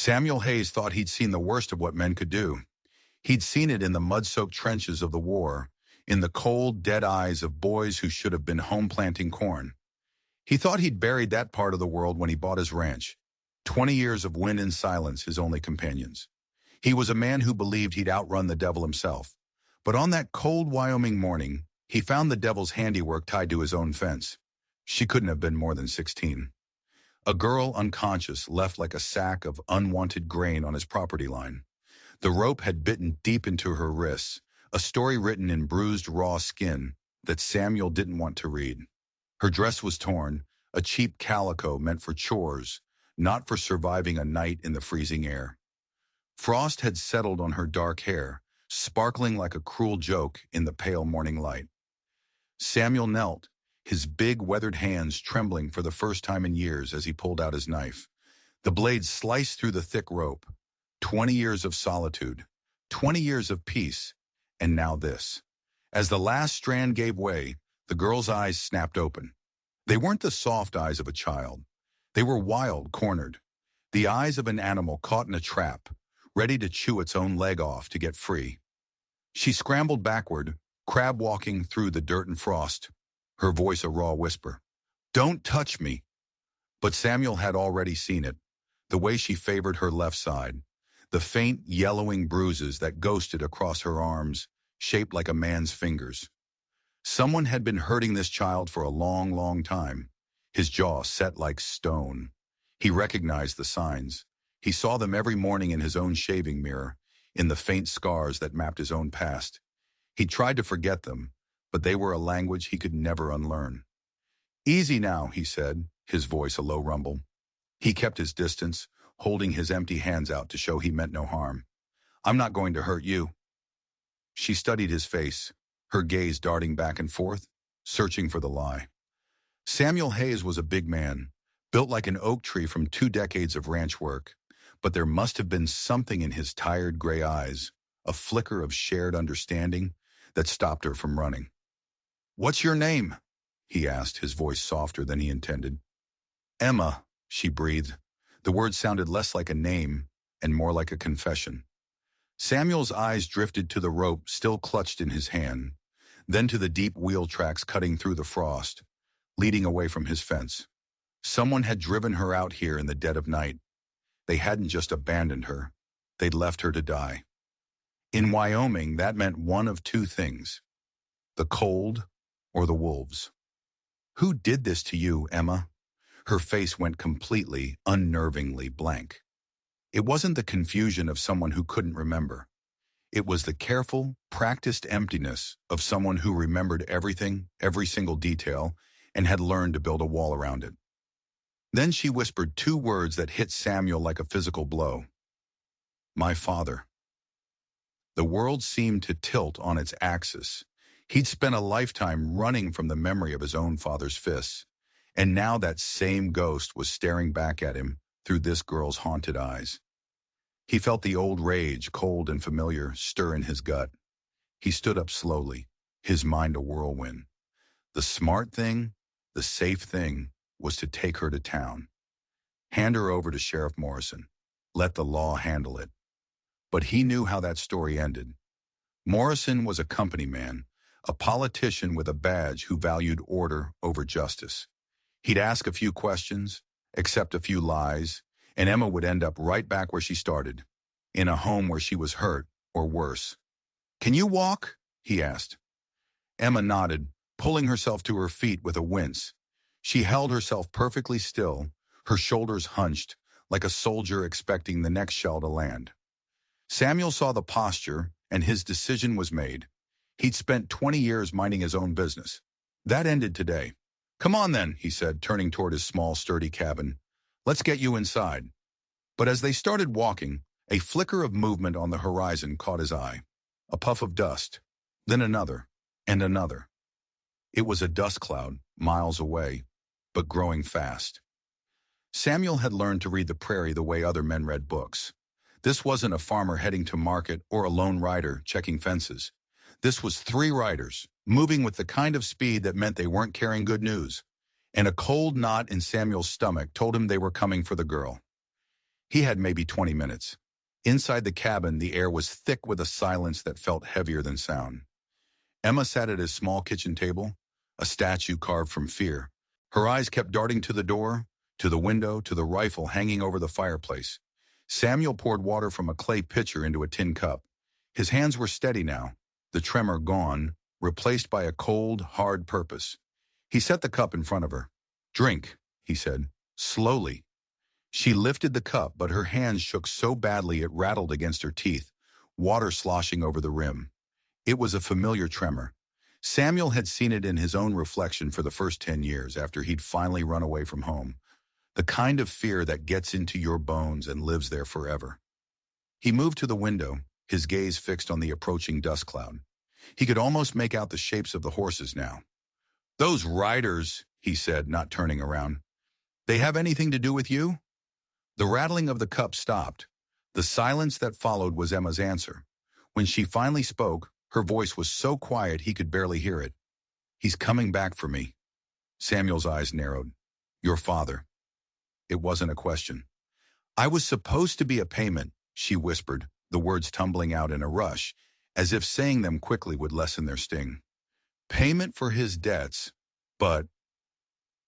Samuel Hayes thought he'd seen the worst of what men could do. He'd seen it in the mud-soaked trenches of the war, in the cold, dead eyes of boys who should have been home planting corn. He thought he'd buried that part of the world when he bought his ranch. 20 years of wind and silence his only companions. He was a man who believed he'd outrun the devil himself. But on that cold Wyoming morning, he found the devil's handiwork tied to his own fence. She couldn't have been more than 16. A girl unconscious, left like a sack of unwanted grain on his property line. The rope had bitten deep into her wrists, a story written in bruised raw skin that Samuel didn't want to read. Her dress was torn, a cheap calico meant for chores, not for surviving a night in the freezing air. Frost had settled on her dark hair, sparkling like a cruel joke in the pale morning light. Samuel knelt, his big weathered hands trembling for the first time in years as he pulled out his knife. The blade sliced through the thick rope. 20 years of solitude, 20 years of peace, and now this. As the last strand gave way, the girl's eyes snapped open. They weren't the soft eyes of a child. They were wild, cornered. The eyes of an animal caught in a trap, ready to chew its own leg off to get free. She scrambled backward, crab walking through the dirt and frost, her voice a raw whisper. "Don't touch me." But Samuel had already seen it, the way she favored her left side, the faint yellowing bruises that ghosted across her arms, shaped like a man's fingers. Someone had been hurting this child for a long, long time, his jaw set like stone. He recognized the signs. He saw them every morning in his own shaving mirror, in the faint scars that mapped his own past. He tried to forget them, but they were a language he could never unlearn. "Easy now," he said, his voice a low rumble. He kept his distance, holding his empty hands out to show he meant no harm. "I'm not going to hurt you." She studied his face, her gaze darting back and forth, searching for the lie. Samuel Hayes was a big man, built like an oak tree from 2 decades of ranch work, but there must have been something in his tired gray eyes, a flicker of shared understanding, that stopped her from running. "What's your name?" he asked, his voice softer than he intended. "Emma," she breathed. The word sounded less like a name and more like a confession. Samuel's eyes drifted to the rope still clutched in his hand, then to the deep wheel tracks cutting through the frost, leading away from his fence. Someone had driven her out here in the dead of night. They hadn't just abandoned her. They'd left her to die. In Wyoming, that meant one of 2 things: the cold or the wolves. "Who did this to you, Emma?" Her face went completely, unnervingly blank. It wasn't the confusion of someone who couldn't remember. It was the careful, practiced emptiness of someone who remembered everything, every single detail, and had learned to build a wall around it. Then she whispered 2 words that hit Samuel like a physical blow. "My father." The world seemed to tilt on its axis. He'd spent a lifetime running from the memory of his own father's fists, and now that same ghost was staring back at him through this girl's haunted eyes. He felt the old rage, cold and familiar, stir in his gut. He stood up slowly, his mind a whirlwind. The smart thing, the safe thing, was to take her to town. Hand her over to Sheriff Morrison. Let the law handle it. But he knew how that story ended. Morrison was a company man, a politician with a badge who valued order over justice. He'd ask a few questions, accept a few lies, and Emma would end up right back where she started, in a home where she was hurt, or worse. "Can you walk?" he asked. Emma nodded, pulling herself to her feet with a wince. She held herself perfectly still, her shoulders hunched, like a soldier expecting the next shell to land. Samuel saw the posture, and his decision was made. He'd spent 20 years minding his own business. That ended today. "Come on then," he said, turning toward his small, sturdy cabin. "Let's get you inside." But as they started walking, a flicker of movement on the horizon caught his eye. A puff of dust, then another, and another. It was a dust cloud, miles away, but growing fast. Samuel had learned to read the prairie the way other men read books. This wasn't a farmer heading to market or a lone rider checking fences. This was 3 riders, moving with the kind of speed that meant they weren't carrying good news. And a cold knot in Samuel's stomach told him they were coming for the girl. He had maybe 20 minutes. Inside the cabin, the air was thick with a silence that felt heavier than sound. Emma sat at his small kitchen table, a statue carved from fear. Her eyes kept darting to the door, to the window, to the rifle hanging over the fireplace. Samuel poured water from a clay pitcher into a tin cup. His hands were steady now, the tremor gone, replaced by a cold, hard purpose. He set the cup in front of her. "Drink," he said, slowly. She lifted the cup, but her hands shook so badly it rattled against her teeth, water sloshing over the rim. It was a familiar tremor. Samuel had seen it in his own reflection for the first 10 years after he'd finally run away from home. The kind of fear that gets into your bones and lives there forever. He moved to the window, his gaze fixed on the approaching dust cloud. He could almost make out the shapes of the horses now. "Those riders," he said, not turning around. "They have anything to do with you?" The rattling of the cup stopped. The silence that followed was Emma's answer. When she finally spoke, her voice was so quiet he could barely hear it. "He's coming back for me." Samuel's eyes narrowed. "Your father." It wasn't a question. "I was supposed to be a payment," she whispered, the words tumbling out in a rush, as if saying them quickly would lessen their sting. "Payment for his debts, but—"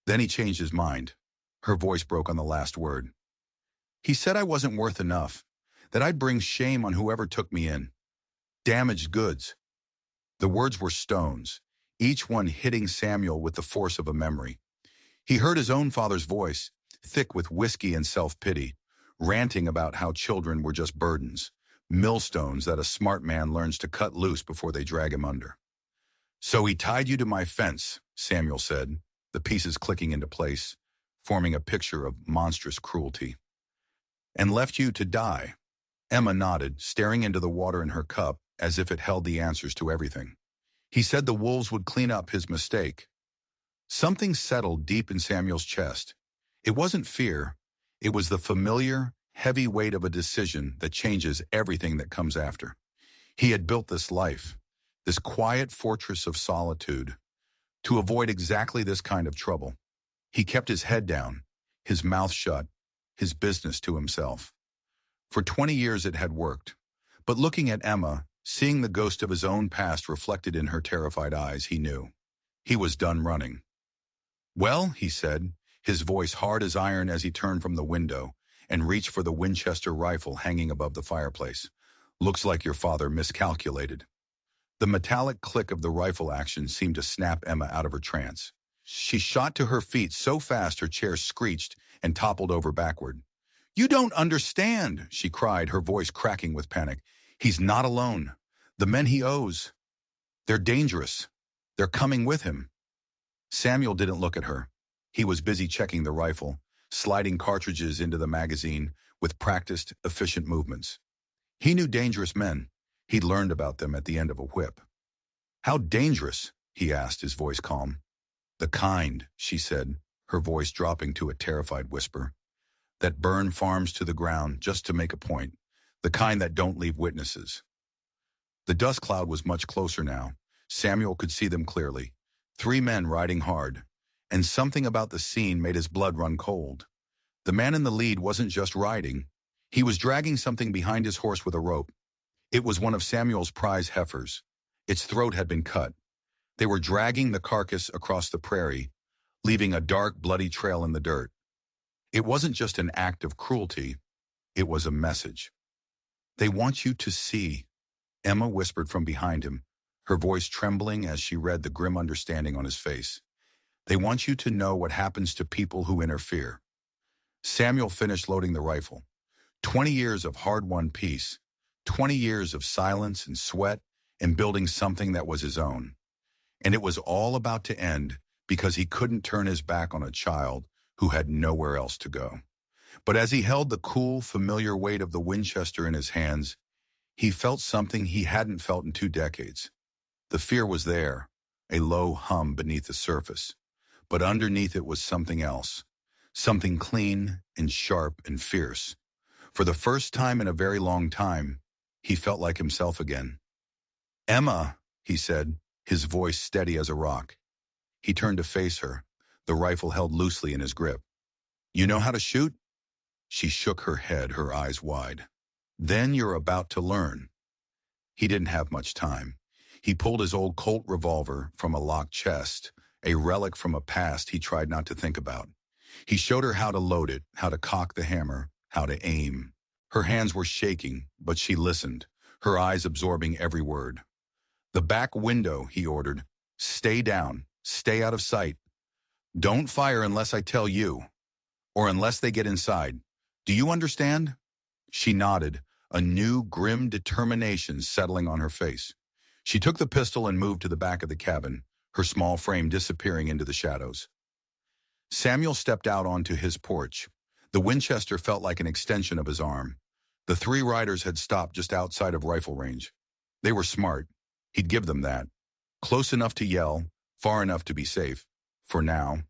Then he changed his mind. Her voice broke on the last word. "He said I wasn't worth enough, that I'd bring shame on whoever took me in. Damaged goods." The words were stones, each one hitting Samuel with the force of a memory. He heard his own father's voice, thick with whiskey and self-pity, ranting about how children were just burdens, millstones that a smart man learns to cut loose before they drag him under. "So he tied you to my fence," Samuel said, the pieces clicking into place, forming a picture of monstrous cruelty. "And left you to die." Emma nodded, staring into the water in her cup as if it held the answers to everything. "He said the wolves would clean up his mistake." Something settled deep in Samuel's chest. It wasn't fear. It was the familiar, heavy weight of a decision that changes everything that comes after. He had built this life, this quiet fortress of solitude, to avoid exactly this kind of trouble. He kept his head down, his mouth shut, his business to himself. For 20 years it had worked. But looking at Emma, seeing the ghost of his own past reflected in her terrified eyes, he knew. He was done running. "Well," he said, his voice hard as iron as he turned from the window and reached for the Winchester rifle hanging above the fireplace. "Looks like your father miscalculated." The metallic click of the rifle action seemed to snap Emma out of her trance. She shot to her feet so fast her chair screeched and toppled over backward. "You don't understand," she cried, her voice cracking with panic. "He's not alone. The men he owes, they're dangerous. They're coming with him." Samuel didn't look at her. He was busy checking the rifle, sliding cartridges into the magazine with practiced, efficient movements. He knew dangerous men. He'd learned about them at the end of a whip. "How dangerous?" he asked, his voice calm. "The kind," she said, her voice dropping to a terrified whisper, "that burn farms to the ground just to make a point. The kind that don't leave witnesses." The dust cloud was much closer now. Samuel could see them clearly. 3 men riding hard. And something about the scene made his blood run cold. The man in the lead wasn't just riding. He was dragging something behind his horse with a rope. It was one of Samuel's prize heifers. Its throat had been cut. They were dragging the carcass across the prairie, leaving a dark, bloody trail in the dirt. It wasn't just an act of cruelty. It was a message. "They want you to see," Emma whispered from behind him, her voice trembling as she read the grim understanding on his face. "They want you to know what happens to people who interfere." Samuel finished loading the rifle. 20 years of hard-won peace, 20 years of silence and sweat and building something that was his own. And it was all about to end because he couldn't turn his back on a child who had nowhere else to go. But as he held the cool, familiar weight of the Winchester in his hands, he felt something he hadn't felt in 2 decades. The fear was there, a low hum beneath the surface. But underneath it was something else, something clean and sharp and fierce. For the first time in a very long time, he felt like himself again. "Emma," he said, his voice steady as a rock. He turned to face her, the rifle held loosely in his grip. "You know how to shoot?" She shook her head, her eyes wide. Then you're about to learn. He didn't have much time. He pulled his old Colt revolver from a locked chest, a relic from a past he tried not to think about. He showed her how to load it, how to cock the hammer, how to aim. Her hands were shaking, but she listened, her eyes absorbing every word. The back window, he ordered. Stay down. Stay out of sight. Don't fire unless I tell you, or unless they get inside. Do you understand? She nodded, a new, grim determination settling on her face. She took the pistol and moved to the back of the cabin, her small frame disappearing into the shadows. Samuel stepped out onto his porch. The Winchester felt like an extension of his arm. The three riders had stopped just outside of rifle range. They were smart. He'd give them that. Close enough to yell, far enough to be safe. For now.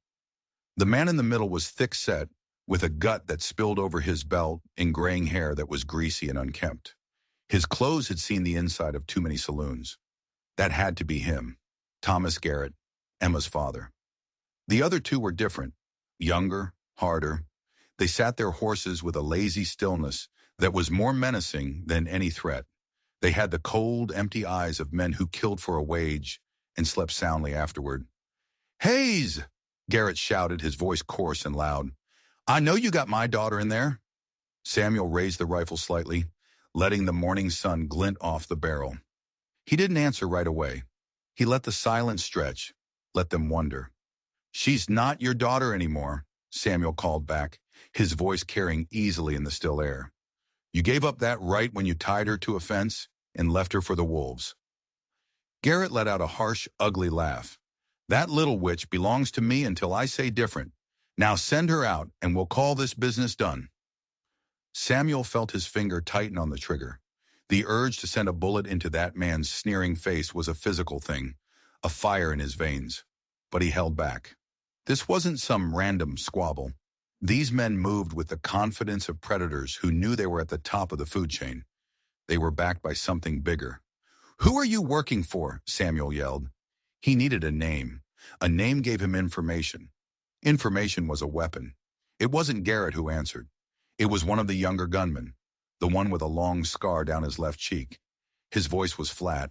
The man in the middle was thick-set, with a gut that spilled over his belt and graying hair that was greasy and unkempt. His clothes had seen the inside of too many saloons. That had to be him. Thomas Garrett, Emma's father. The other two were different. Younger, harder. They sat their horses with a lazy stillness that was more menacing than any threat. They had the cold, empty eyes of men who killed for a wage and slept soundly afterward. "Hayes!" Garrett shouted, his voice coarse and loud. "I know you got my daughter in there." Samuel raised the rifle slightly, letting the morning sun glint off the barrel. He didn't answer right away. He let the silence stretch, let them wonder. "She's not your daughter anymore," Samuel called back, his voice carrying easily in the still air. "You gave up that right when you tied her to a fence and left her for the wolves." Garrett let out a harsh, ugly laugh. "That little witch belongs to me until I say different. Now send her out, and we'll call this business done." Samuel felt his finger tighten on the trigger. The urge to send a bullet into that man's sneering face was a physical thing, a fire in his veins. But he held back. This wasn't some random squabble. These men moved with the confidence of predators who knew they were at the top of the food chain. They were backed by something bigger. "Who are you working for?" Samuel yelled. He needed a name. A name gave him information. Information was a weapon. It wasn't Garrett who answered. It was one of the younger gunmen, the one with a long scar down his left cheek. His voice was flat,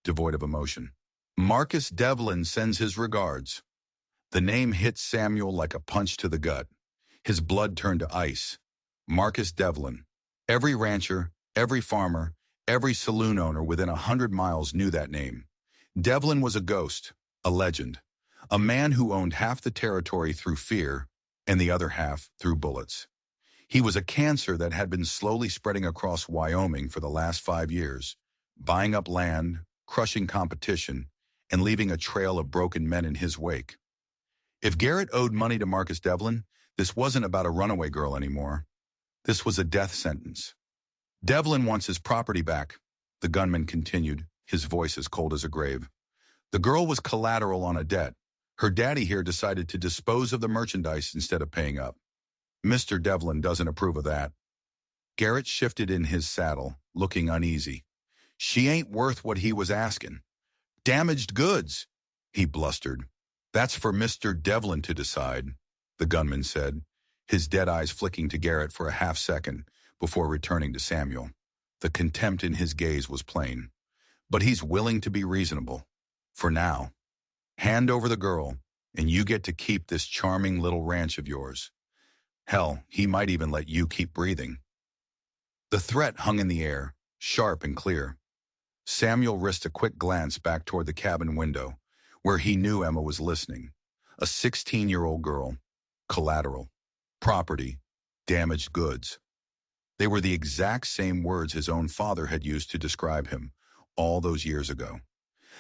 devoid of emotion. "Marcus Devlin sends his regards." The name hit Samuel like a punch to the gut. His blood turned to ice. Marcus Devlin. Every rancher, every farmer, every saloon owner within 100 miles knew that name. Devlin was a ghost, a legend, a man who owned half the territory through fear and the other half through bullets. He was a cancer that had been slowly spreading across Wyoming for the last 5 years, buying up land, crushing competition, and leaving a trail of broken men in his wake. If Garrett owed money to Marcus Devlin, this wasn't about a runaway girl anymore. This was a death sentence. "Devlin wants his property back," the gunman continued, his voice as cold as a grave. "The girl was collateral on a debt. Her daddy here decided to dispose of the merchandise instead of paying up. Mr. Devlin doesn't approve of that." Garrett shifted in his saddle, looking uneasy. "She ain't worth what he was asking." "Damaged goods," he blustered. "That's for Mr. Devlin to decide," the gunman said, his dead eyes flicking to Garrett for a half second before returning to Samuel. The contempt in his gaze was plain. "But he's willing to be reasonable. For now. Hand over the girl, and you get to keep this charming little ranch of yours. Hell, he might even let you keep breathing." The threat hung in the air, sharp and clear. Samuel risked a quick glance back toward the cabin window, where he knew Emma was listening. A 16-year-old girl. Collateral. Property. Damaged goods. They were the exact same words his own father had used to describe him all those years ago.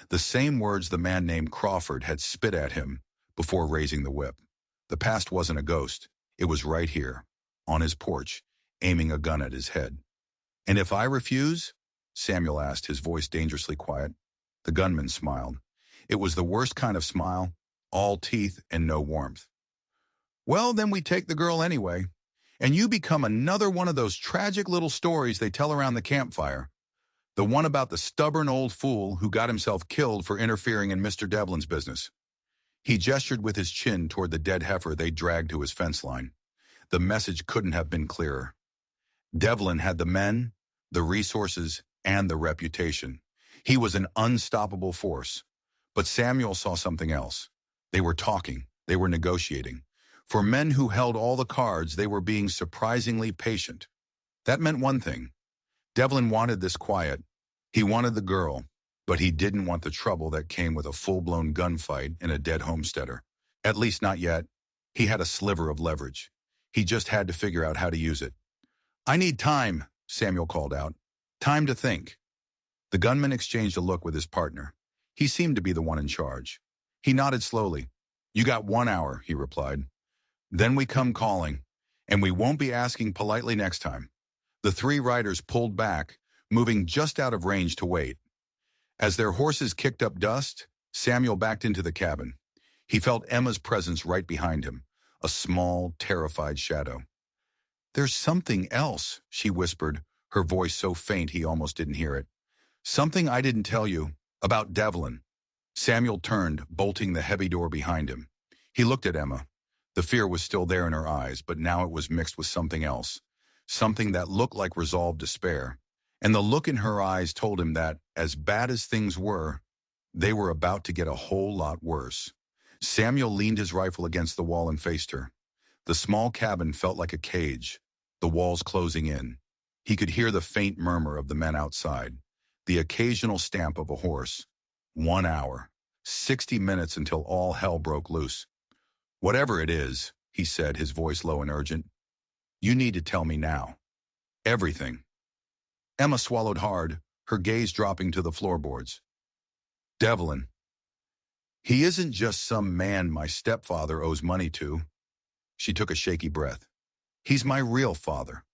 The same words the man named Crawford had spit at him before raising the whip. The past wasn't a ghost. It was right here, on his porch, aiming a gun at his head. "And if I refuse?" Samuel asked, his voice dangerously quiet. The gunman smiled. It was the worst kind of smile, all teeth and no warmth. "Well, then we take the girl anyway, and you become another one of those tragic little stories they tell around the campfire. The one about the stubborn old fool who got himself killed for interfering in Mr. Devlin's business." He gestured with his chin toward the dead heifer they dragged to his fence line. The message couldn't have been clearer. Devlin had the men, the resources, and the reputation. He was an unstoppable force. But Samuel saw something else. They were talking. They were negotiating. For men who held all the cards, they were being surprisingly patient. That meant one thing. Devlin wanted this quiet. He wanted the girl, but he didn't want the trouble that came with a full-blown gunfight in a dead homesteader. At least not yet. He had a sliver of leverage. He just had to figure out how to use it. "I need time," Samuel called out. "Time to think." The gunman exchanged a look with his partner. He seemed to be the one in charge. He nodded slowly. "You got 1 hour," he replied. "Then we come calling, and we won't be asking politely next time." The three riders pulled back, moving just out of range to wait. As their horses kicked up dust, Samuel backed into the cabin. He felt Emma's presence right behind him, a small, terrified shadow. "There's something else," she whispered, her voice so faint he almost didn't hear it. "Something I didn't tell you, about Devlin." Samuel turned, bolting the heavy door behind him. He looked at Emma. The fear was still there in her eyes, but now it was mixed with something else, something that looked like resolved despair. And the look in her eyes told him that, as bad as things were, they were about to get a whole lot worse. Samuel leaned his rifle against the wall and faced her. The small cabin felt like a cage, the walls closing in. He could hear the faint murmur of the men outside, the occasional stamp of a horse. 1 hour, 60 minutes until all hell broke loose. "Whatever it is," he said, his voice low and urgent, "you need to tell me now. Everything." Emma swallowed hard, her gaze dropping to the floorboards. "Devlin. He isn't just some man my stepfather owes money to." She took a shaky breath. "He's my real father."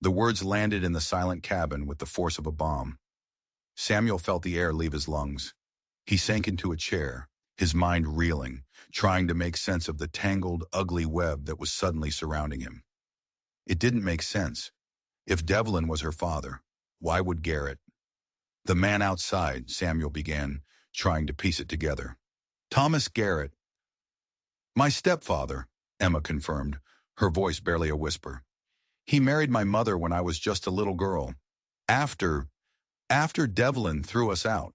The words landed in the silent cabin with the force of a bomb. Samuel felt the air leave his lungs. He sank into a chair, his mind reeling, trying to make sense of the tangled, ugly web that was suddenly surrounding him. It didn't make sense. If Devlin was her father, why would Garrett? "The man outside," Samuel began, trying to piece it together. "Thomas Garrett." "My stepfather," Emma confirmed, her voice barely a whisper. "He married my mother when I was just a little girl. After Devlin threw us out."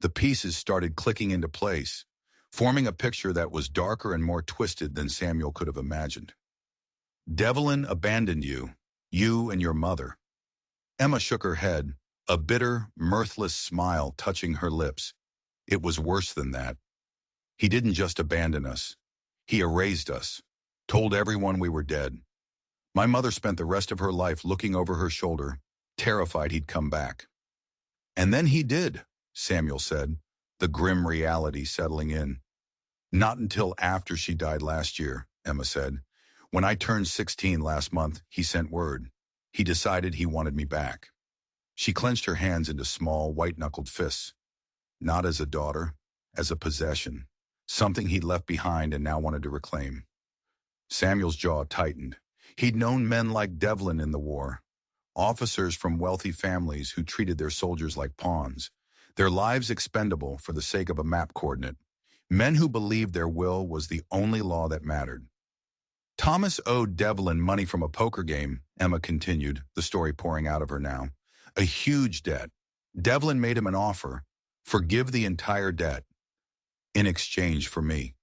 The pieces started clicking into place, forming a picture that was darker and more twisted than Samuel could have imagined. "Devlin abandoned you, you and your mother." Emma shook her head, a bitter, mirthless smile touching her lips. "It was worse than that. He didn't just abandon us. He erased us, told everyone we were dead. My mother spent the rest of her life looking over her shoulder, terrified he'd come back." "And then he did," Samuel said, the grim reality settling in. "Not until after she died last year," Emma said. "When I turned 16 last month, he sent word. He decided he wanted me back." She clenched her hands into small, white-knuckled fists. Not as a daughter, as a possession, something he'd left behind and now wanted to reclaim. Samuel's jaw tightened. He'd known men like Devlin in the war, officers from wealthy families who treated their soldiers like pawns, their lives expendable for the sake of a map coordinate, men who believed their will was the only law that mattered. "Thomas owed Devlin money from a poker game," Emma continued, the story pouring out of her now. "A huge debt. Devlin made him an offer, forgive the entire debt, in exchange for me."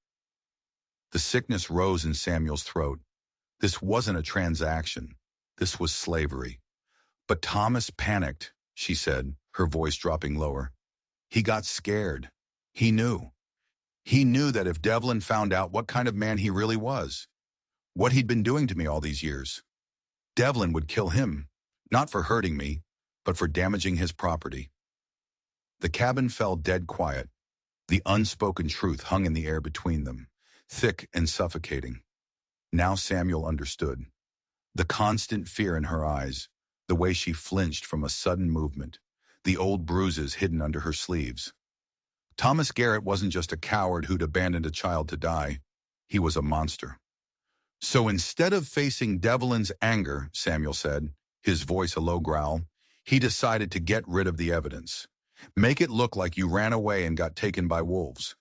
The sickness rose in Samuel's throat. This wasn't a transaction. This was slavery. "But Thomas panicked," she said, her voice dropping lower. "He got scared. He knew. He knew that if Devlin found out what kind of man he really was, what he'd been doing to me all these years, Devlin would kill him, not for hurting me, but for damaging his property." The cabin fell dead quiet. The unspoken truth hung in the air between them, thick and suffocating. Now Samuel understood. The constant fear in her eyes, the way she flinched from a sudden movement, the old bruises hidden under her sleeves. Thomas Garrett wasn't just a coward who'd abandoned a child to die. He was a monster. "So instead of facing Devlin's anger," Samuel said, his voice a low growl, "he decided to get rid of the evidence. Make it look like you ran away and got taken by wolves.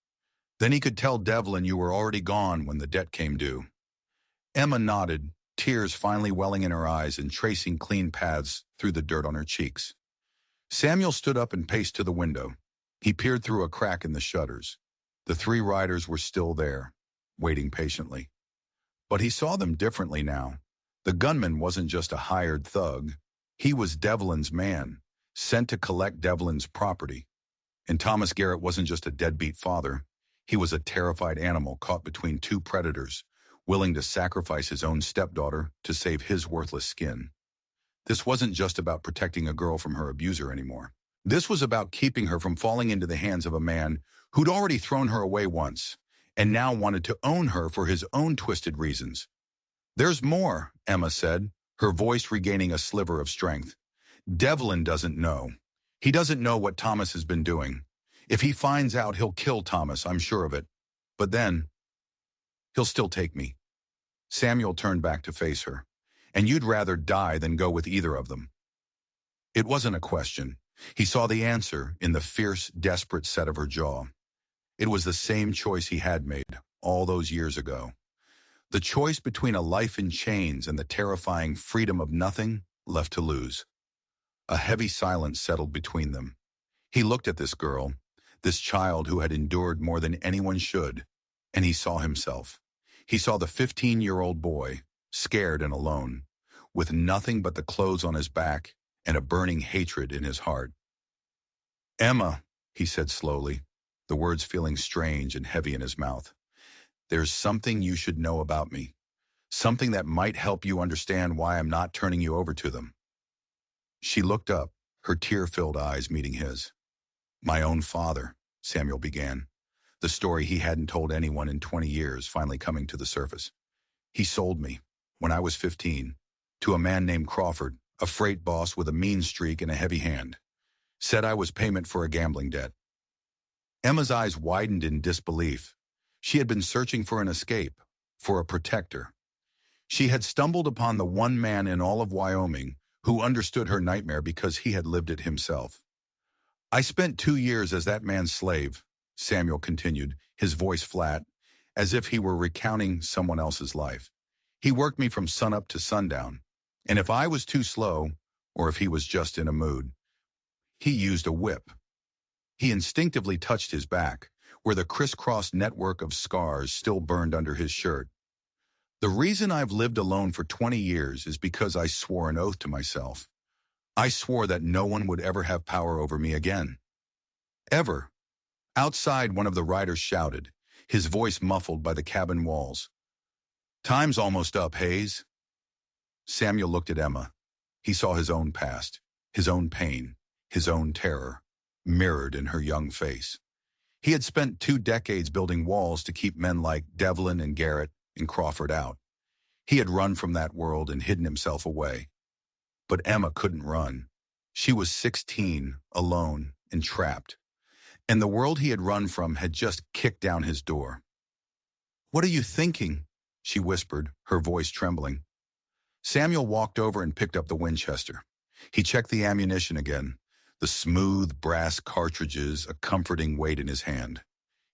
Then he could tell Devlin you were already gone when the debt came due. Emma nodded, tears finally welling in her eyes and tracing clean paths through the dirt on her cheeks. Samuel stood up and paced to the window. He peered through a crack in the shutters. The three riders were still there, waiting patiently. But he saw them differently now. The gunman wasn't just a hired thug. He was Devlin's man, sent to collect Devlin's property. And Thomas Garrett wasn't just a deadbeat father. He was a terrified animal caught between two predators, willing to sacrifice his own stepdaughter to save his worthless skin. This wasn't just about protecting a girl from her abuser anymore. This was about keeping her from falling into the hands of a man who'd already thrown her away once, and now wanted to own her for his own twisted reasons. "There's more," Emma said, her voice regaining a sliver of strength. "Devlin doesn't know. He doesn't know what Thomas has been doing. If he finds out, he'll kill Thomas, I'm sure of it. But then, he'll still take me." Samuel turned back to face her. "And you'd rather die than go with either of them." It wasn't a question. He saw the answer in the fierce, desperate set of her jaw. It was the same choice he had made all those years ago. The choice between a life in chains and the terrifying freedom of nothing left to lose. A heavy silence settled between them. He looked at this girl, this child who had endured more than anyone should, and he saw himself. He saw the 15-year-old boy, scared and alone, with nothing but the clothes on his back and a burning hatred in his heart. "Emma," he said slowly, the words feeling strange and heavy in his mouth. "There's something you should know about me. Something that might help you understand why I'm not turning you over to them." She looked up, her tear-filled eyes meeting his. "My own father," Samuel began, the story he hadn't told anyone in 20 years finally coming to the surface. "He sold me, when I was 15, to a man named Crawford, a freight boss with a mean streak and a heavy hand. Said I was payment for a gambling debt." Emma's eyes widened in disbelief. She had been searching for an escape, for a protector. She had stumbled upon the one man in all of Wyoming who understood her nightmare because he had lived it himself. "I spent 2 years as that man's slave," Samuel continued, his voice flat, as if he were recounting someone else's life. "He worked me from sunup to sundown, and if I was too slow, or if he was just in a mood, he used a whip." He instinctively touched his back, where the crisscross network of scars still burned under his shirt. "The reason I've lived alone for 20 years is because I swore an oath to myself. I swore that no one would ever have power over me again. Ever." Outside, one of the riders shouted, his voice muffled by the cabin walls. "Time's almost up, Hayes." Samuel looked at Emma. He saw his own past, his own pain, his own terror, mirrored in her young face. He had spent 2 decades building walls to keep men like Devlin and Garrett and Crawford out. He had run from that world and hidden himself away. But Emma couldn't run. She was 16, alone, and trapped. And the world he had run from had just kicked down his door. "What are you thinking?" she whispered, her voice trembling. Samuel walked over and picked up the Winchester. He checked the ammunition again, the smooth brass cartridges a comforting weight in his hand.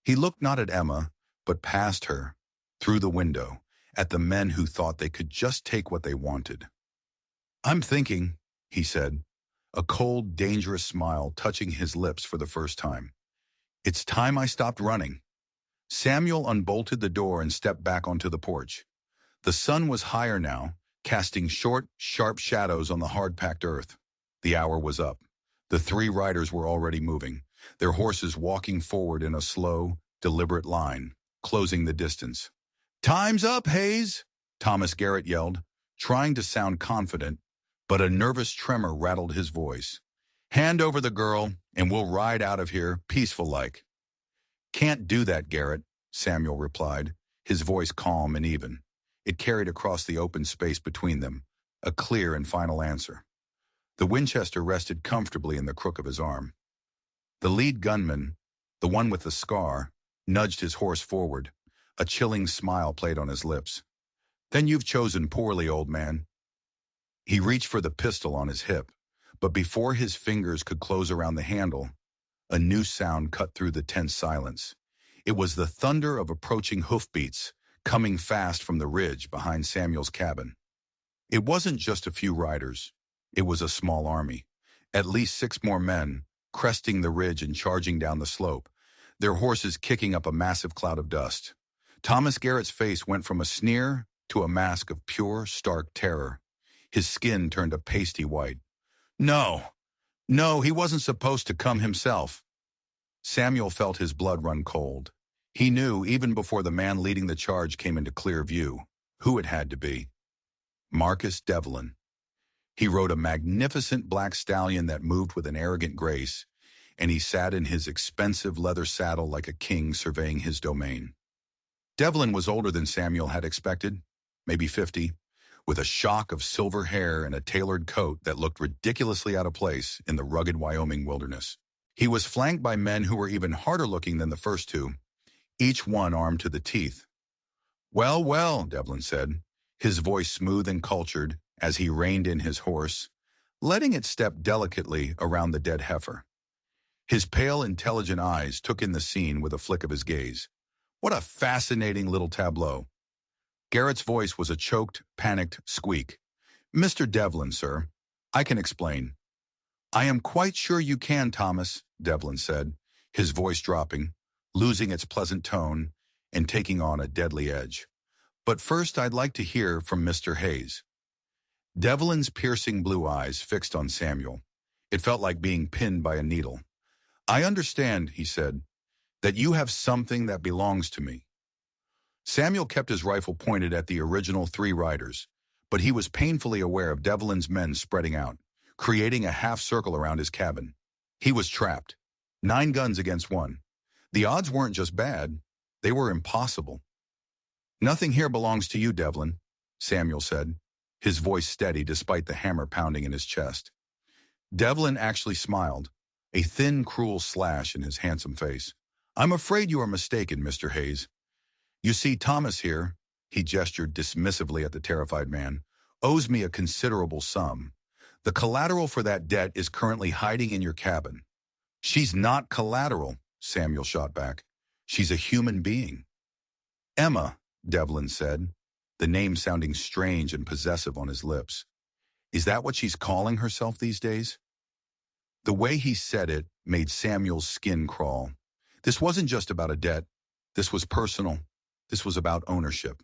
He looked not at Emma, but past her, through the window, at the men who thought they could just take what they wanted. "I'm thinking," he said, a cold, dangerous smile touching his lips for the first time. "It's time I stopped running." Samuel unbolted the door and stepped back onto the porch. The sun was higher now, casting short, sharp shadows on the hard-packed earth. The hour was up. The 3 riders were already moving, their horses walking forward in a slow, deliberate line, closing the distance. "Time's up, Hayes," Thomas Garrett yelled, trying to sound confident, but a nervous tremor rattled his voice. "Hand over the girl, and we'll ride out of here, peaceful-like." "Can't do that, Garrett," Samuel replied, his voice calm and even. It carried across the open space between them, a clear and final answer. The Winchester rested comfortably in the crook of his arm. The lead gunman, the one with the scar, nudged his horse forward. A chilling smile played on his lips. "Then you've chosen poorly, old man." He reached for the pistol on his hip, but before his fingers could close around the handle, a new sound cut through the tense silence. It was the thunder of approaching hoofbeats, coming fast from the ridge behind Samuel's cabin. It wasn't just a few riders. It was a small army. At least 6 more men, cresting the ridge and charging down the slope, their horses kicking up a massive cloud of dust. Thomas Garrett's face went from a sneer to a mask of pure, stark terror. His skin turned a pasty white. No, no, he wasn't supposed to come himself. Samuel felt his blood run cold. He knew, even before the man leading the charge came into clear view, who it had to be. Marcus Devlin. He rode a magnificent black stallion that moved with an arrogant grace, and he sat in his expensive leather saddle like a king surveying his domain. Devlin was older than Samuel had expected, maybe 50, with a shock of silver hair and a tailored coat that looked ridiculously out of place in the rugged Wyoming wilderness. He was flanked by men who were even harder looking than the first two, each one armed to the teeth. Well, well, Devlin said, his voice smooth and cultured as he reined in his horse, letting it step delicately around the dead heifer. His pale, intelligent eyes took in the scene with a flick of his gaze. What a fascinating little tableau. Garrett's voice was a choked, panicked squeak. Mr. Devlin, sir, I can explain. I am quite sure you can, Thomas, Devlin said, his voice dropping, losing its pleasant tone, and taking on a deadly edge. But first I'd like to hear from Mr. Hayes. Devlin's piercing blue eyes fixed on Samuel. It felt like being pinned by a needle. I understand, he said, that you have something that belongs to me. Samuel kept his rifle pointed at the original 3 riders, but he was painfully aware of Devlin's men spreading out, creating a half circle around his cabin. He was trapped. 9 guns against 1. The odds weren't just bad, they were impossible. Nothing here belongs to you, Devlin, Samuel said, his voice steady despite the hammer pounding in his chest. Devlin actually smiled, a thin, cruel slash in his handsome face. I'm afraid you are mistaken, Mr. Hayes. You see, Thomas here, he gestured dismissively at the terrified man, owes me a considerable sum. The collateral for that debt is currently hiding in your cabin. She's not collateral, Samuel shot back. She's a human being. Emma, Devlin said, the name sounding strange and possessive on his lips. Is that what she's calling herself these days? The way he said it made Samuel's skin crawl. This wasn't just about a debt. This was personal. This was about ownership.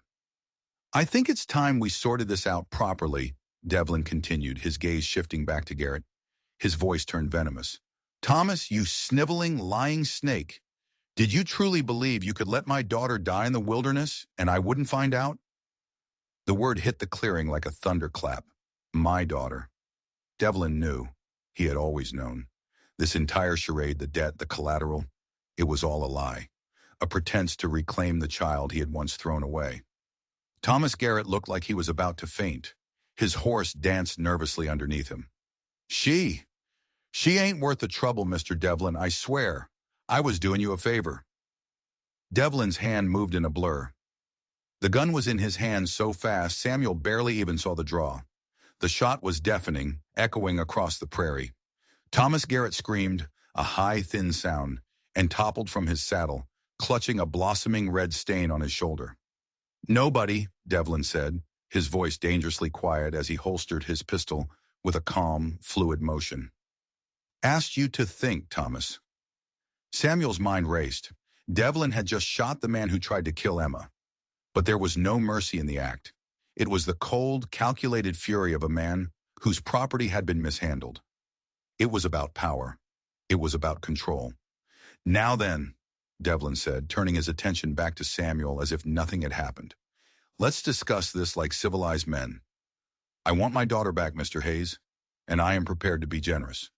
I think it's time we sorted this out properly, Devlin continued, his gaze shifting back to Garrett. His voice turned venomous. Thomas, you sniveling, lying snake. Did you truly believe you could let my daughter die in the wilderness and I wouldn't find out? The word hit the clearing like a thunderclap. My daughter. Devlin knew. He had always known. This entire charade, the debt, the collateral, it was all a lie. A pretense to reclaim the child he had once thrown away. Thomas Garrett looked like he was about to faint. His horse danced nervously underneath him. She ain't worth the trouble, Mr. Devlin, I swear. I was doing you a favor. Devlin's hand moved in a blur. The gun was in his hand so fast Samuel barely even saw the draw. The shot was deafening, echoing across the prairie. Thomas Garrett screamed, a high, thin sound, and toppled from his saddle, clutching a blossoming red stain on his shoulder. Nobody, Devlin said, his voice dangerously quiet as he holstered his pistol with a calm, fluid motion. Asked you to think, Thomas. Samuel's mind raced. Devlin had just shot the man who tried to kill Emma. But there was no mercy in the act. It was the cold, calculated fury of a man whose property had been mishandled. It was about power. It was about control. Now then, Devlin said, turning his attention back to Samuel as if nothing had happened. Let's discuss this like civilized men. I want my daughter back, Mr. Hayes, and I am prepared to be generous.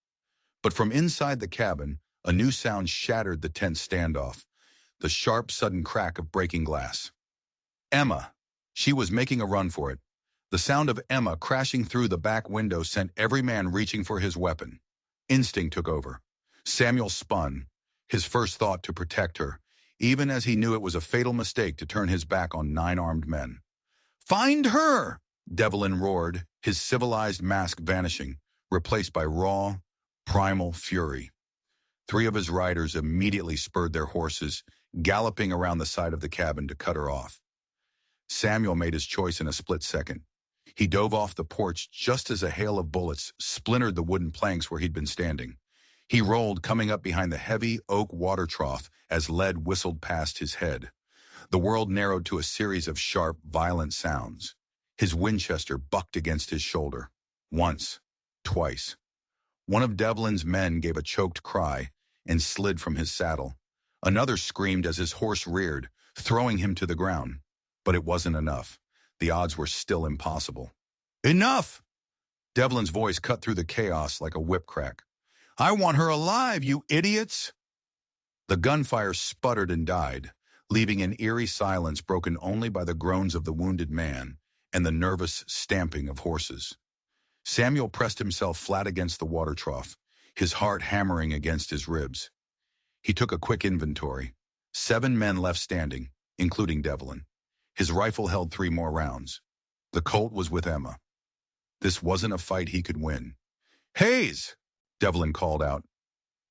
But from inside the cabin, a new sound shattered the tense standoff, the sharp, sudden crack of breaking glass. Emma. She was making a run for it. The sound of Emma crashing through the back window sent every man reaching for his weapon. Instinct took over. Samuel spun, his first thought to protect her, even as he knew it was a fatal mistake to turn his back on 9 armed men. Find her! Devlin roared, his civilized mask vanishing, replaced by raw, primal fury. 3 of his riders immediately spurred their horses, galloping around the side of the cabin to cut her off. Samuel made his choice in a split second. He dove off the porch just as a hail of bullets splintered the wooden planks where he'd been standing. He rolled, coming up behind the heavy oak water trough as lead whistled past his head. The world narrowed to a series of sharp, violent sounds. His Winchester bucked against his shoulder. Once. Twice. One of Devlin's men gave a choked cry and slid from his saddle. Another screamed as his horse reared, throwing him to the ground. But it wasn't enough. The odds were still impossible. Enough! Devlin's voice cut through the chaos like a whip crack. I want her alive, you idiots! The gunfire sputtered and died, leaving an eerie silence broken only by the groans of the wounded man and the nervous stamping of horses. Samuel pressed himself flat against the water trough, his heart hammering against his ribs. He took a quick inventory. 7 men left standing, including Devlin. His rifle held 3 more rounds. The Colt was with Emma. This wasn't a fight he could win. Hayes! Devlin called out,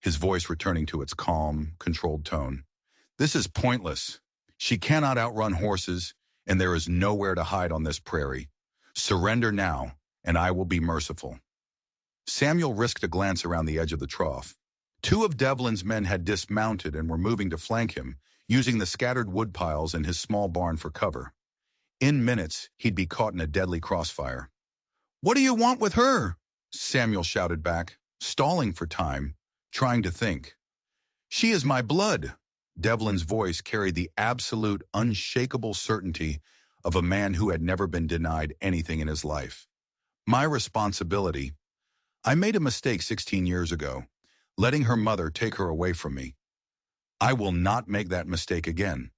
his voice returning to its calm, controlled tone. This is pointless. She cannot outrun horses, and there is nowhere to hide on this prairie. Surrender now, and I will be merciful. Samuel risked a glance around the edge of the trough. 2 of Devlin's men had dismounted and were moving to flank him, using the scattered wood piles in his small barn for cover. In minutes, he'd be caught in a deadly crossfire. What do you want with her? Samuel shouted back, stalling for time, trying to think. She is my blood. Devlin's voice carried the absolute, unshakable certainty of a man who had never been denied anything in his life. My responsibility. I made a mistake 16 years ago, letting her mother take her away from me. I will not make that mistake again.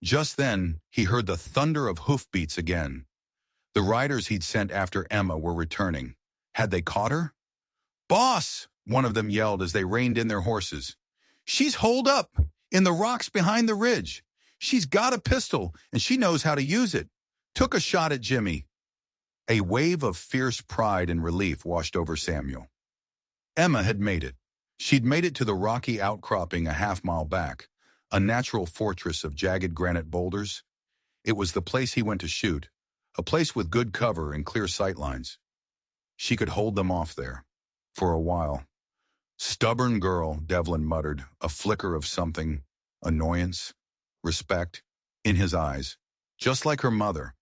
Just then, he heard the thunder of hoofbeats again. The riders he'd sent after Emma were returning. Had they caught her? Boss! One of them yelled as they reined in their horses. She's holed up, in the rocks behind the ridge. She's got a pistol, and she knows how to use it. Took a shot at Jimmy. A wave of fierce pride and relief washed over Samuel. Emma had made it. She'd made it to the rocky outcropping a half-mile back, a natural fortress of jagged granite boulders. It was the place he went to shoot, a place with good cover and clear sightlines. She could hold them off there, for a while. Stubborn girl, Devlin muttered, a flicker of something, annoyance, respect, in his eyes, just like her mother.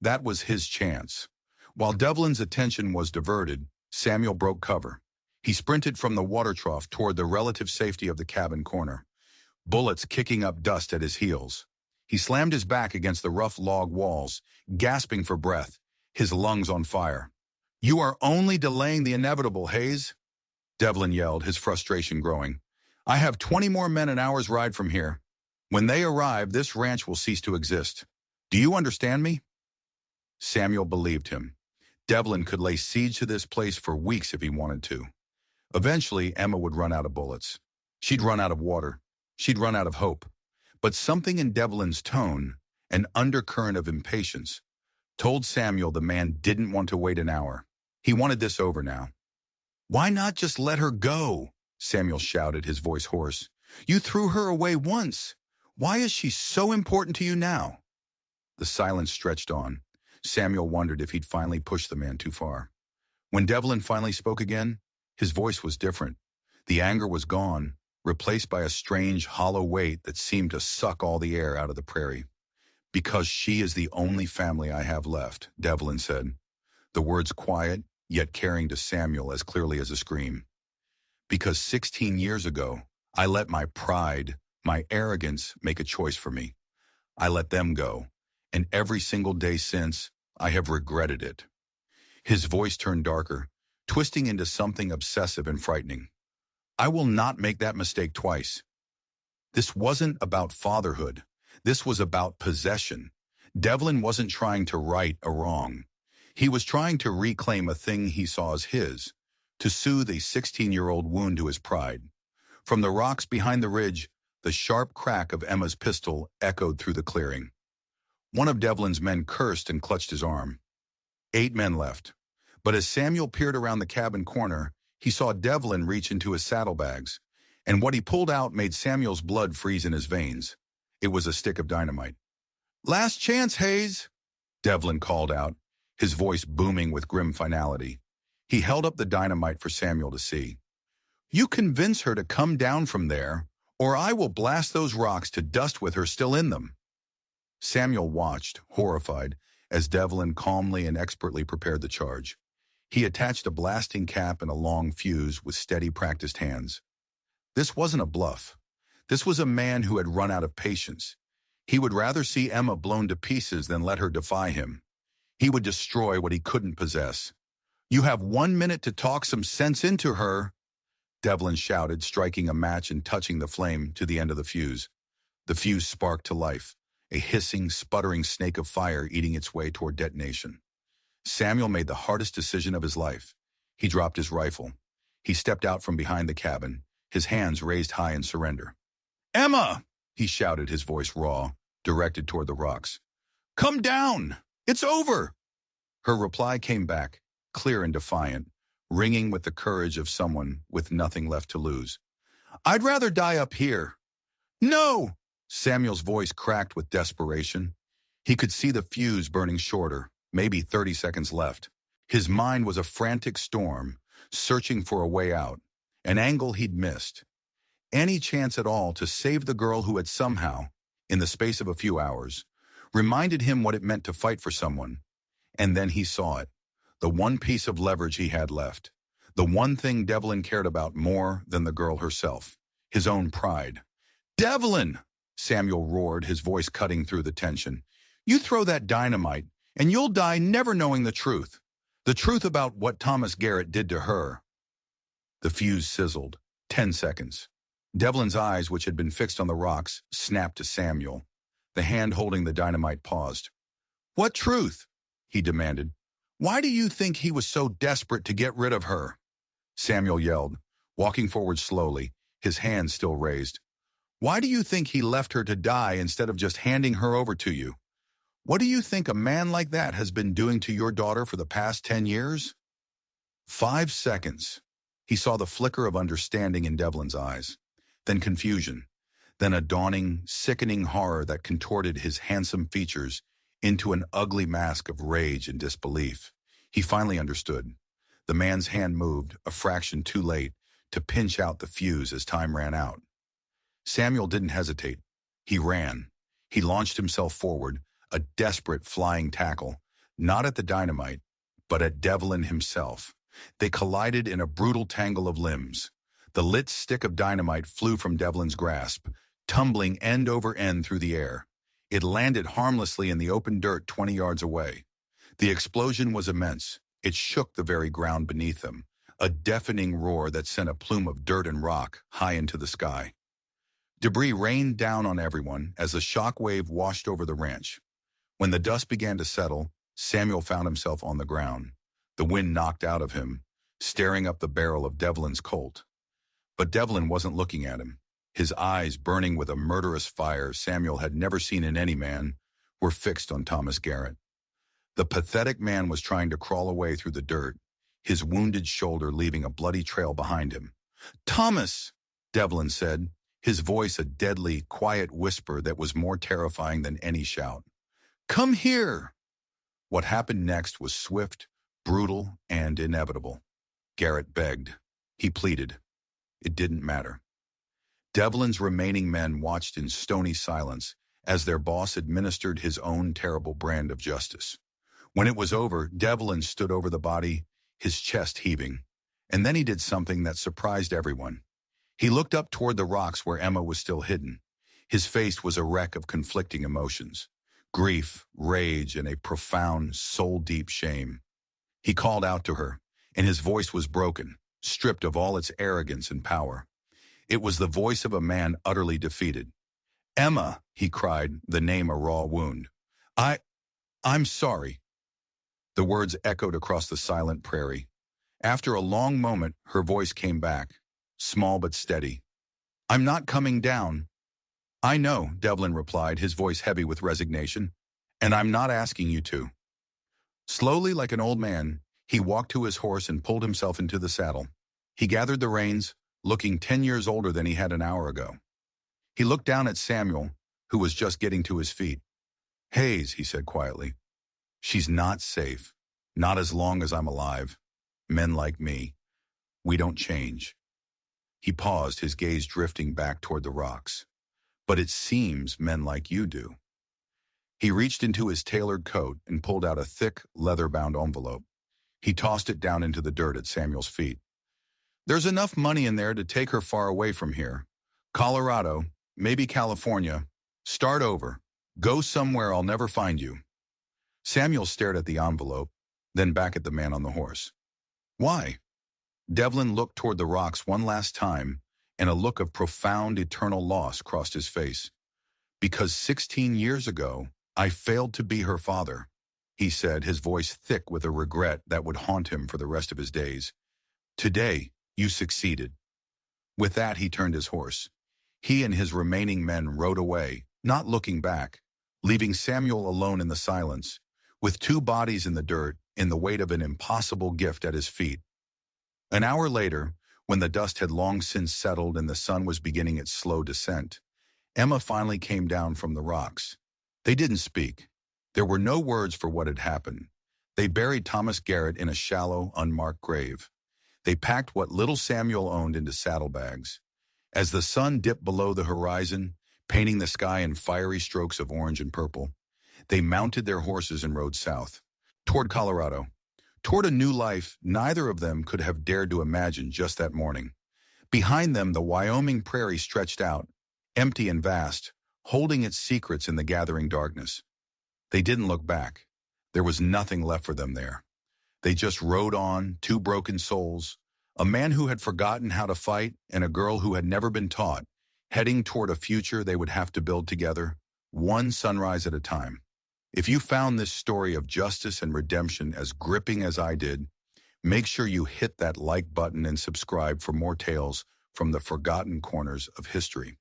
That was his chance. While Devlin's attention was diverted, Samuel broke cover. He sprinted from the water trough toward the relative safety of the cabin corner, bullets kicking up dust at his heels. He slammed his back against the rough log walls, gasping for breath, his lungs on fire. You are only delaying the inevitable, Hayes, Devlin yelled, his frustration growing. I have 20 more men an hour's ride from here. When they arrive, this ranch will cease to exist. Do you understand me? Samuel believed him. Devlin could lay siege to this place for weeks if he wanted to. Eventually, Emma would run out of bullets. She'd run out of water. She'd run out of hope. But something in Devlin's tone, an undercurrent of impatience, told Samuel the man didn't want to wait an hour. He wanted this over now. Why not just let her go? Samuel shouted, his voice hoarse. You threw her away once. Why is she so important to you now? The silence stretched on. Samuel wondered if he'd finally pushed the man too far. When Devlin finally spoke again, his voice was different. The anger was gone, replaced by a strange, hollow weight that seemed to suck all the air out of the prairie. Because she is the only family I have left, Devlin said, the words quiet, yet carrying to Samuel as clearly as a scream. Because 16 years ago, I let my pride, my arrogance make a choice for me. I let them go, and every single day since, I have regretted it. His voice turned darker, twisting into something obsessive and frightening. I will not make that mistake twice. This wasn't about fatherhood. This was about possession. Devlin wasn't trying to right a wrong. He was trying to reclaim a thing he saw as his, to soothe a 16-year-old wound to his pride. From the rocks behind the ridge, the sharp crack of Emma's pistol echoed through the clearing. One of Devlin's men cursed and clutched his arm. 8 men left. But as Samuel peered around the cabin corner, he saw Devlin reach into his saddlebags, and what he pulled out made Samuel's blood freeze in his veins. It was a stick of dynamite. Last chance, Hayes, Devlin called out, his voice booming with grim finality. He held up the dynamite for Samuel to see. You convince her to come down from there, or I will blast those rocks to dust with her still in them. Samuel watched, horrified, as Devlin calmly and expertly prepared the charge. He attached a blasting cap and a long fuse with steady, practiced hands. This wasn't a bluff. This was a man who had run out of patience. He would rather see Emma blown to pieces than let her defy him. He would destroy what he couldn't possess. You have 1 minute to talk some sense into her, Devlin shouted, striking a match and touching the flame to the end of the fuse. The fuse sparked to life, a hissing, sputtering snake of fire eating its way toward detonation. Samuel made the hardest decision of his life. He dropped his rifle. He stepped out from behind the cabin, his hands raised high in surrender. Emma! He shouted, his voice raw, directed toward the rocks. Come down! It's over! Her reply came back, clear and defiant, ringing with the courage of someone with nothing left to lose. I'd rather die up here. No! Samuel's voice cracked with desperation. He could see the fuse burning shorter, maybe 30 seconds left. His mind was a frantic storm, searching for a way out, an angle he'd missed. Any chance at all to save the girl who had somehow, in the space of a few hours, reminded him what it meant to fight for someone. And then he saw it, the one piece of leverage he had left, the one thing Devlin cared about more than the girl herself, his own pride. Devlin! Samuel roared, his voice cutting through the tension. You throw that dynamite, and you'll die never knowing the truth. The truth about what Thomas Garrett did to her. The fuse sizzled. 10 seconds. Devlin's eyes, which had been fixed on the rocks, snapped to Samuel. The hand holding the dynamite paused. What truth? He demanded. Why do you think he was so desperate to get rid of her? Samuel yelled, walking forward slowly, his hands still raised. Why do you think he left her to die instead of just handing her over to you? What do you think a man like that has been doing to your daughter for the past 10 years? 5 seconds. He saw the flicker of understanding in Devlin's eyes, then confusion, then a dawning, sickening horror that contorted his handsome features into an ugly mask of rage and disbelief. He finally understood. The man's hand moved, a fraction too late, to pinch out the fuse as time ran out. Samuel didn't hesitate. He ran. He launched himself forward, a desperate flying tackle, not at the dynamite, but at Devlin himself. They collided in a brutal tangle of limbs. The lit stick of dynamite flew from Devlin's grasp, tumbling end over end through the air. It landed harmlessly in the open dirt 20 yards away. The explosion was immense. It shook the very ground beneath them, a deafening roar that sent a plume of dirt and rock high into the sky. Debris rained down on everyone as a shock wave washed over the ranch. When the dust began to settle, Samuel found himself on the ground, the wind knocked out of him, staring up the barrel of Devlin's Colt. But Devlin wasn't looking at him. His eyes, burning with a murderous fire Samuel had never seen in any man, were fixed on Thomas Garrett. The pathetic man was trying to crawl away through the dirt, his wounded shoulder leaving a bloody trail behind him. Thomas, Devlin said, his voice a deadly, quiet whisper that was more terrifying than any shout. Come here! What happened next was swift, brutal, and inevitable. Garrett begged. He pleaded. It didn't matter. Devlin's remaining men watched in stony silence as their boss administered his own terrible brand of justice. When it was over, Devlin stood over the body, his chest heaving. And then he did something that surprised everyone. He looked up toward the rocks where Emma was still hidden. His face was a wreck of conflicting emotions. Grief, rage, and a profound, soul-deep shame. He called out to her, and his voice was broken, stripped of all its arrogance and power. It was the voice of a man utterly defeated. Emma, he cried, the name a raw wound. I'm sorry. The words echoed across the silent prairie. After a long moment, her voice came back, small but steady. I'm not coming down. I know, Devlin replied, his voice heavy with resignation, and I'm not asking you to. Slowly, like an old man, he walked to his horse and pulled himself into the saddle. He gathered the reins, looking 10 years older than he had an hour ago. He looked down at Samuel, who was just getting to his feet. Hayes, he said quietly, she's not safe. Not as long as I'm alive. Men like me, we don't change. He paused, his gaze drifting back toward the rocks. But it seems men like you do. He reached into his tailored coat and pulled out a thick, leather-bound envelope. He tossed it down into the dirt at Samuel's feet. There's enough money in there to take her far away from here. Colorado, maybe California. Start over. Go somewhere I'll never find you. Samuel stared at the envelope, then back at the man on the horse. Why? Devlin looked toward the rocks one last time, and a look of profound, eternal loss crossed his face. Because 16 years ago, I failed to be her father, he said, his voice thick with a regret that would haunt him for the rest of his days. Today, you succeeded. With that, he turned his horse. He and his remaining men rode away, not looking back, leaving Samuel alone in the silence, with two bodies in the dirt, in the weight of an impossible gift at his feet. An hour later, when the dust had long since settled and the sun was beginning its slow descent, Emma finally came down from the rocks. They didn't speak. There were no words for what had happened. They buried Thomas Garrett in a shallow, unmarked grave. They packed what little Samuel owned into saddlebags. As the sun dipped below the horizon, painting the sky in fiery strokes of orange and purple, they mounted their horses and rode south, toward Colorado, toward a new life neither of them could have dared to imagine just that morning. Behind them, the Wyoming prairie stretched out, empty and vast, holding its secrets in the gathering darkness. They didn't look back. There was nothing left for them there. They just rode on, two broken souls, a man who had forgotten how to fight and a girl who had never been taught, heading toward a future they would have to build together, one sunrise at a time. If you found this story of justice and redemption as gripping as I did, make sure you hit that like button and subscribe for more tales from the forgotten corners of history.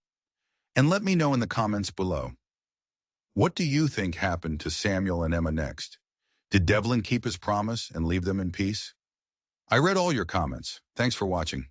And let me know in the comments below. What do you think happened to Samuel and Emma next? Did Devlin keep his promise and leave them in peace? I read all your comments. Thanks for watching.